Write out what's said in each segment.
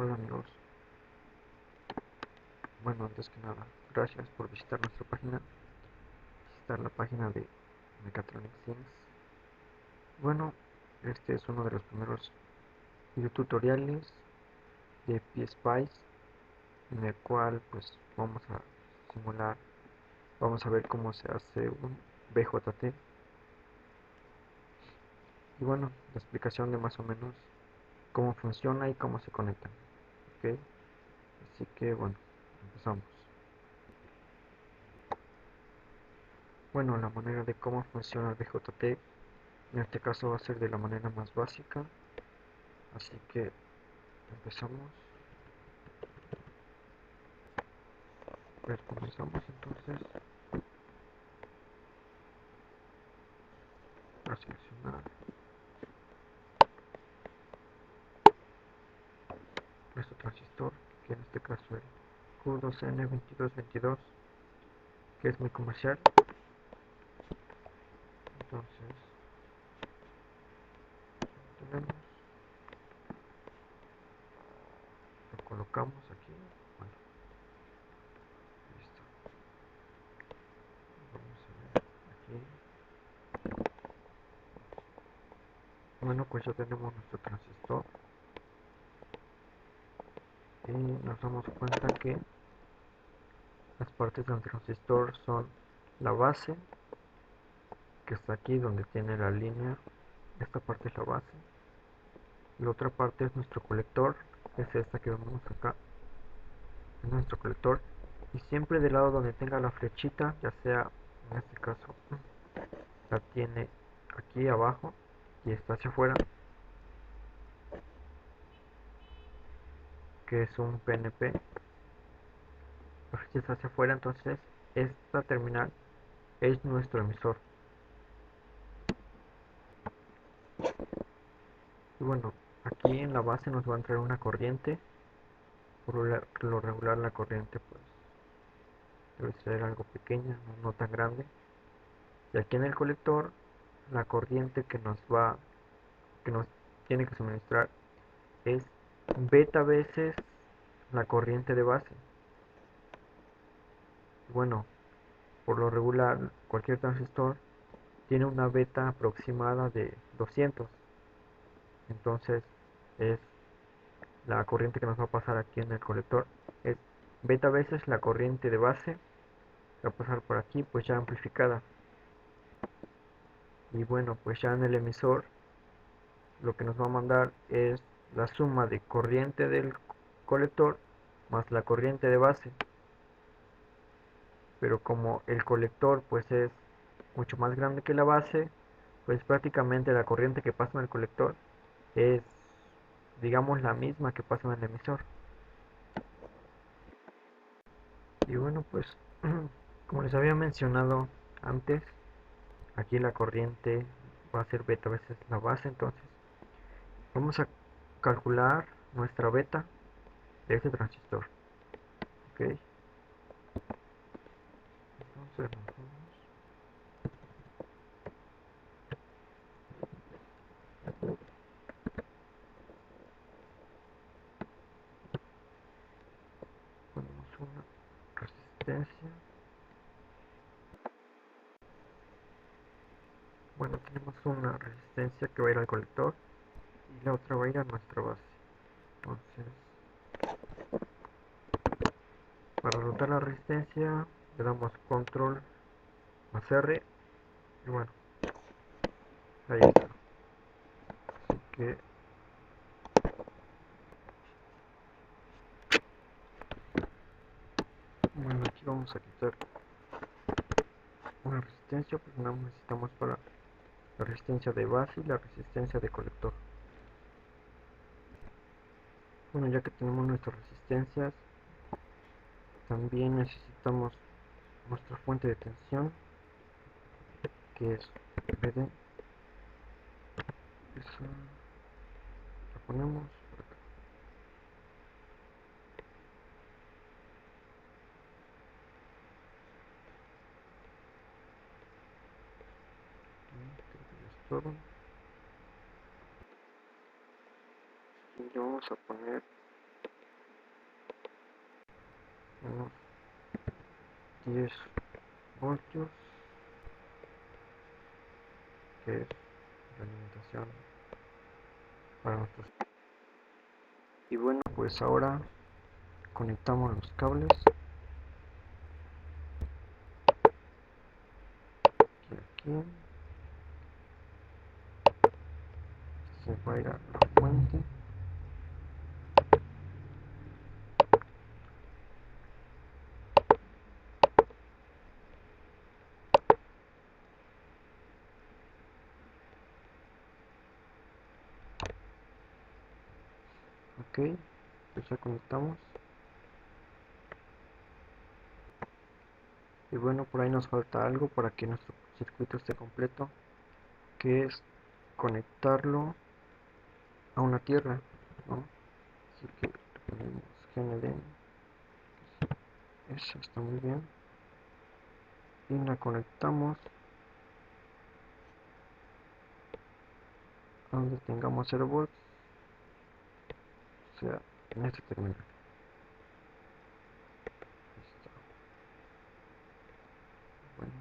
Hola amigos, bueno, antes que nada, gracias por visitar nuestra página, visitar la página de Mechatronic Things. Bueno, este es uno de los primeros videotutoriales de PSpice, en el cual pues vamos a simular, vamos a ver cómo se hace un BJT, y bueno, la explicación de más o menos cómo funciona y cómo se conectan, ¿ok? Así que bueno, empezamos. Bueno, la manera de cómo funciona el BJT en este caso va a ser de la manera más básica, así que empezamos. Pues comenzamos entonces a seleccionar nuestro transistor, que en este caso es Q2N2222, que es muy comercial. Entonces lo tenemos, lo colocamos aquí. Bueno, listo. Vamos a ver aquí. Bueno, pues ya tenemos nuestro transistor y nos damos cuenta que las partes del transistor son la base, que está aquí donde tiene la línea. Esta parte es la base, la otra parte es nuestro colector, es esta que vemos acá, es nuestro colector, y siempre del lado donde tenga la flechita, ya sea en este caso la tiene aquí abajo y está hacia afuera, que es un PNP, la flecha está hacia afuera, entonces esta terminal es nuestro emisor. Y bueno, aquí en la base nos va a entrar una corriente, por lo regular la corriente pues debe ser algo pequeña, no tan grande. Y aquí en el colector la corriente que nos tiene que suministrar es beta veces la corriente de base. Bueno, por lo regular cualquier transistor tiene una beta aproximada de 200, entonces es la corriente que nos va a pasar aquí en el colector es beta veces la corriente de base que va a pasar por aquí, pues ya amplificada. Y bueno, pues ya en el emisor lo que nos va a mandar es la suma de corriente del colector más la corriente de base, pero como el colector pues es mucho más grande que la base, pues prácticamente la corriente que pasa en el colector es, digamos, la misma que pasa en el emisor. Y bueno, pues como les había mencionado antes, aquí la corriente va a ser beta veces la base, entonces vamos a calcular nuestra beta de este transistor. Ok, entonces nos vamos. Ponemos una resistencia. Bueno, tenemos una resistencia que va a ir al colector y la otra va a ir a nuestra base. Entonces, para rotar la resistencia le damos control más R y bueno, ahí está. Así que bueno, aquí vamos a quitar una resistencia porque no necesitamos para la resistencia de base y la resistencia de colector. Bueno, ya que tenemos nuestras resistencias, también necesitamos nuestra fuente de tensión, que es BD. Esa la ponemos por acá. Creo que ya es todo. Y le vamos a poner unos 10 voltios, que es la alimentación para nuestros. Y bueno, pues ahora conectamos los cables aquí. Se va a ir a la fuente. Ok, pues ya conectamos. Y bueno, por ahí nos falta algo para que nuestro circuito esté completo, que es conectarlo a una tierra, ¿no? Así que le ponemos GND, eso está muy bien, y la conectamos a donde tengamos 0 volts, o sea, en este terminal. Bueno,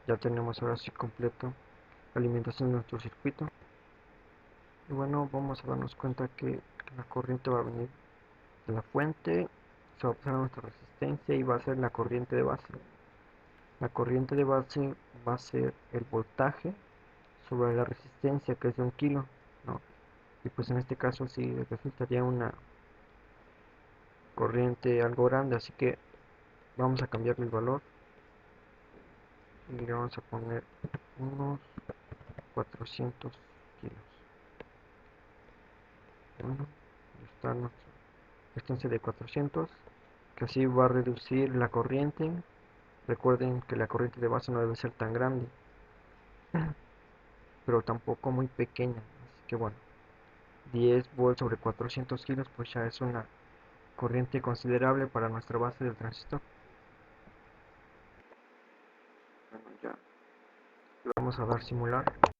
ya tenemos ahora sí completo la alimentación de nuestro circuito. Y bueno, vamos a darnos cuenta que la corriente va a venir de la fuente, se va a pasar a nuestra resistencia y va a ser la corriente de base. La corriente de base va a ser el voltaje sobre la resistencia, que es de 1 kilo, ¿no? Y pues en este caso sí resultaría una corriente algo grande, así que vamos a cambiarle el valor y le vamos a poner unos 400 kilos. Bueno, ya está nuestra resistencia de 400, que así va a reducir la corriente. Recuerden que la corriente de base no debe ser tan grande, pero tampoco muy pequeña, así que bueno, 10 volts sobre 400 kilos pues ya es una corriente considerable para nuestra base del transistor. Bueno, ya le vamos a dar simular. Aquí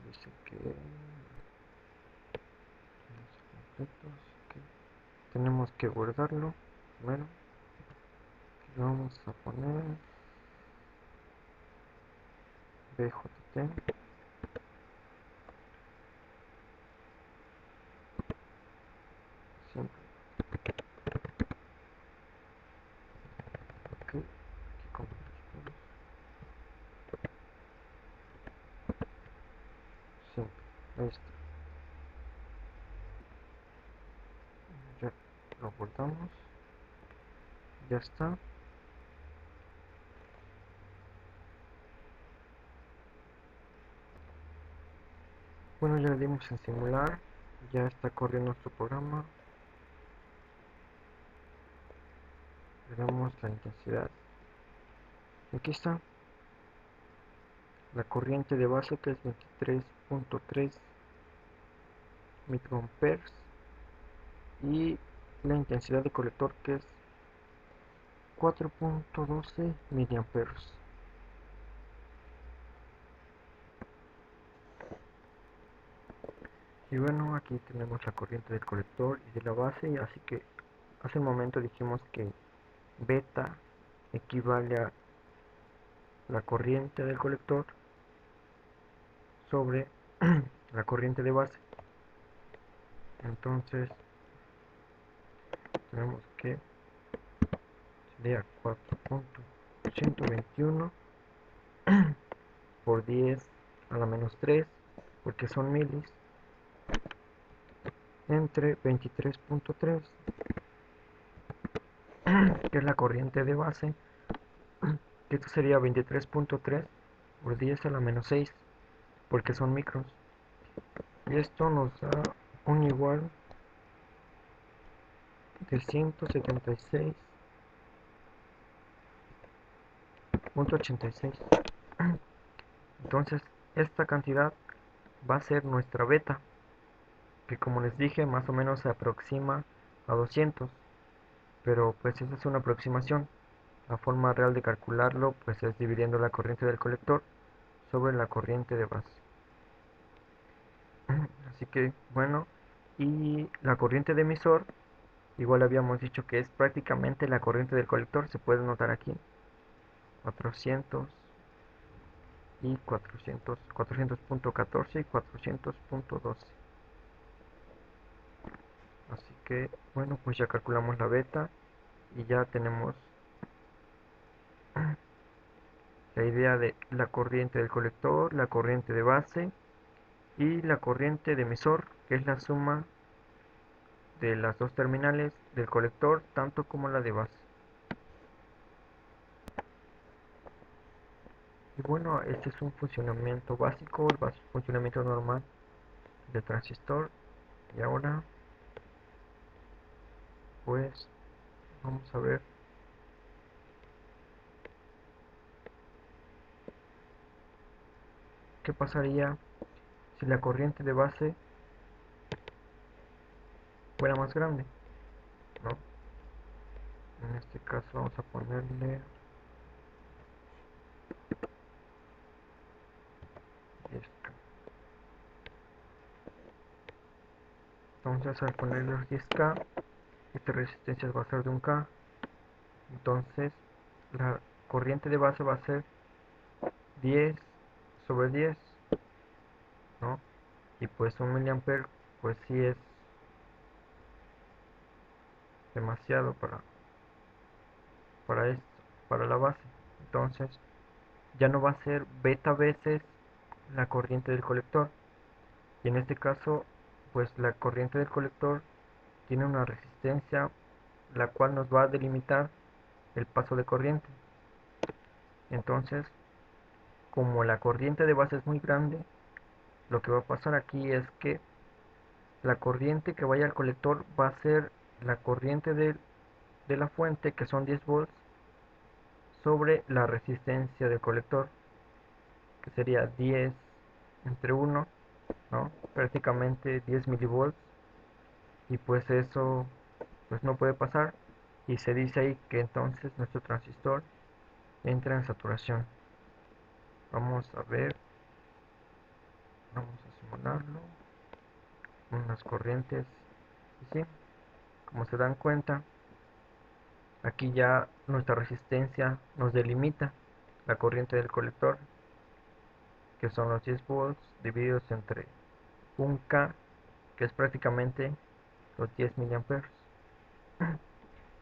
dice que completos, okay. Tenemos que guardarlo primero. Le vamos a poner BJT. Siempre. Okay. Aquí con siempre. Ahí está. Ya lo guardamos. Ya está. Bueno, ya le dimos en simular. Ya está corriendo nuestro programa. Le damos la intensidad. Aquí está la corriente de base, que es 23.3 microamperes, y la intensidad de colector, que es 4.12 miliamperes. Y bueno, aquí tenemos la corriente del colector y de la base, y así que hace un momento dijimos que beta equivale a la corriente del colector sobre la corriente de base. Entonces tenemos que sería 4.121 por 10 a la menos 3, porque son milis, entre 23.3, que es la corriente de base, que esto sería 23.3 por 10 a la menos 6, porque son micros. Y esto nos da un igual de 176.86. Entonces, esta cantidad va a ser nuestra beta, que como les dije, más o menos se aproxima a 200, pero pues esa es una aproximación. La forma real de calcularlo pues es dividiendo la corriente del colector sobre la corriente de base. Así que bueno, y la corriente de emisor Igual habíamos dicho que es prácticamente la corriente del colector, se puede notar aquí, 400 y 400, 400.14 y 400.12. Así que, bueno, pues ya calculamos la beta y ya tenemos la idea de la corriente del colector, la corriente de base y la corriente de emisor, que es la suma de las dos terminales del colector, tanto como la de base. Y bueno, este es un funcionamiento básico, el funcionamiento normal del transistor. Y ahora, pues, vamos a ver qué pasaría si la corriente de base fuera más grande, ¿no? En este caso vamos a ponerle esta. Entonces al ponerle 10K, esta resistencia va a ser de 1K. Entonces la corriente de base va a ser 10 sobre 10, ¿no? Y pues 1 mA, pues sí es demasiado para esto, para la base. Entonces ya no va a ser beta veces la corriente del colector. Y en este caso, pues la corriente del colector tiene una resistencia la cual nos va a delimitar el paso de corriente. Entonces, como la corriente de base es muy grande, lo que va a pasar aquí es que la corriente que vaya al colector va a ser la corriente de la fuente, que son 10 volts, sobre la resistencia del colector, que sería 10 entre 1, ¿no? Prácticamente 10 milivolts, y pues eso pues no puede pasar, y se dice ahí que entonces nuestro transistor entra en saturación. Vamos a ver, vamos a simularlo, unas corrientes, y sí, como se dan cuenta, aquí ya nuestra resistencia nos delimita la corriente del colector, que son los 10 volts divididos entre 1K, que es prácticamente los 10 miliamperes.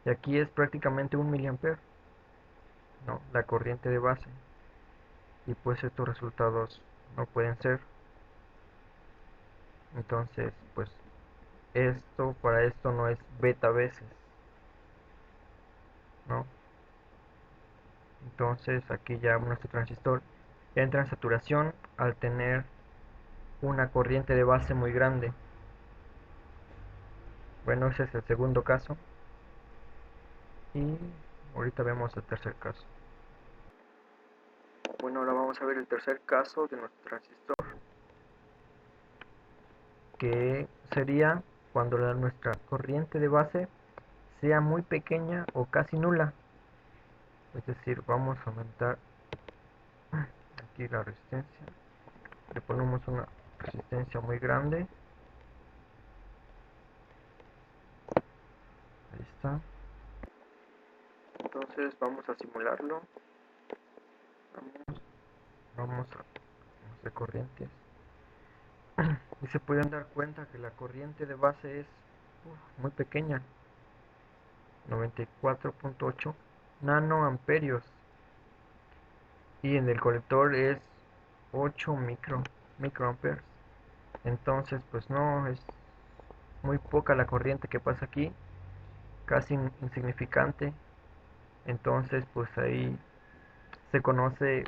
Y aquí es prácticamente 1 mA, ¿no? La corriente de base. Y pues estos resultados no pueden ser. Entonces, pues para esto no es beta veces, ¿no? Entonces aquí ya nuestro transistor entra en saturación al tener una corriente de base muy grande. Bueno, ese es el segundo caso. Y ahorita vemos el tercer caso. Bueno, ahora vamos a ver el tercer caso de nuestro transistor, que sería cuando nuestra corriente de base sea muy pequeña o casi nula. Es decir, vamos a aumentar aquí la resistencia, le ponemos una resistencia muy grande, ahí está. Entonces vamos a simularlo, vamos a hacer corrientes, y se pueden dar cuenta que la corriente de base es muy pequeña, 94.8 nanoamperios, y en el colector es 8 microamperes. Entonces pues no, es muy poca la corriente que pasa aquí, casi insignificante. Entonces pues ahí se conoce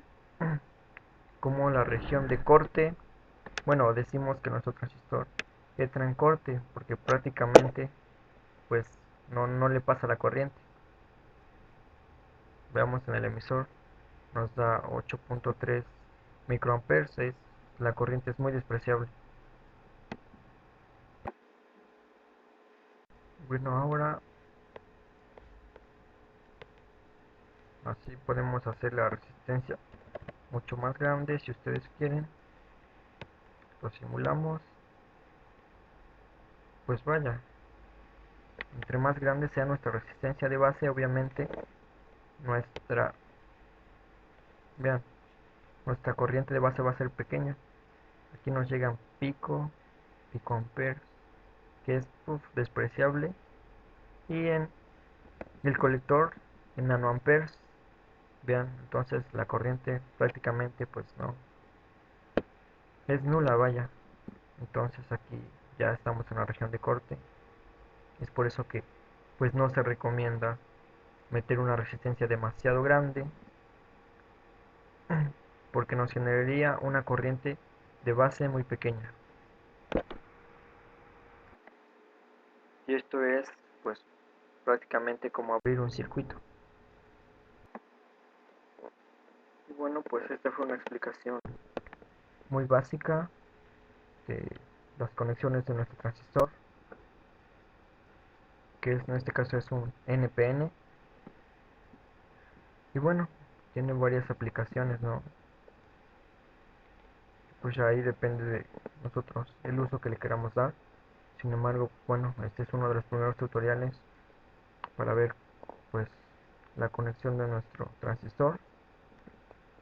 como la región de corte. Bueno, decimos que nuestro transistor entra en corte porque prácticamente pues no le pasa la corriente. Veamos en el emisor, nos da 8.3 microamperes, la corriente es muy despreciable. Bueno, ahora así podemos hacer la resistencia mucho más grande si ustedes quieren. Lo simulamos. Pues vaya, Entre más grande sea nuestra resistencia de base, obviamente nuestra, vean, nuestra corriente de base va a ser pequeña. Aquí nos llegan picoamperes, que es despreciable. Y en el colector, en nanoamperes, vean, entonces la corriente prácticamente pues no, es nula, vaya. Entonces aquí ya estamos en la región de corte. Es por eso que pues no se recomienda meter una resistencia demasiado grande, porque nos generaría una corriente de base muy pequeña. Y esto es pues prácticamente como abrir un circuito. Y bueno, pues esta fue una explicación muy básica de las conexiones de nuestro transistor, que en este caso es un NPN. Y bueno, tiene varias aplicaciones, ¿no? Pues ahí depende de nosotros el uso que le queramos dar. Sin embargo, bueno, este es uno de los primeros tutoriales para ver pues la conexión de nuestro transistor,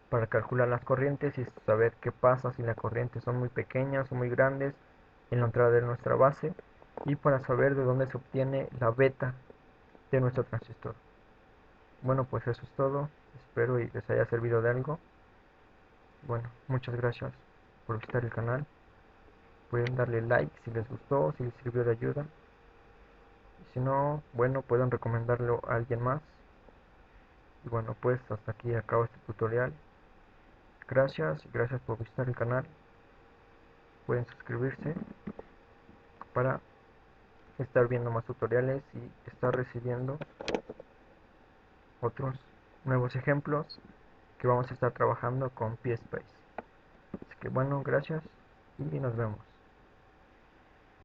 para calcular las corrientes y saber qué pasa si las corrientes son muy pequeñas o muy grandes en la entrada de nuestra base, y para saber de dónde se obtiene la beta de nuestro transistor. Bueno, pues eso es todo. Espero y les haya servido de algo. Bueno, muchas gracias por visitar el canal. Pueden darle like si les gustó, si les sirvió de ayuda. Y si no, bueno, pueden recomendarlo a alguien más. Y bueno, pues hasta aquí acabo este tutorial. Gracias y gracias por visitar el canal. Pueden suscribirse para estar viendo más tutoriales y estar recibiendo otros nuevos ejemplos que vamos a estar trabajando con PSpace. Así que bueno, gracias y nos vemos.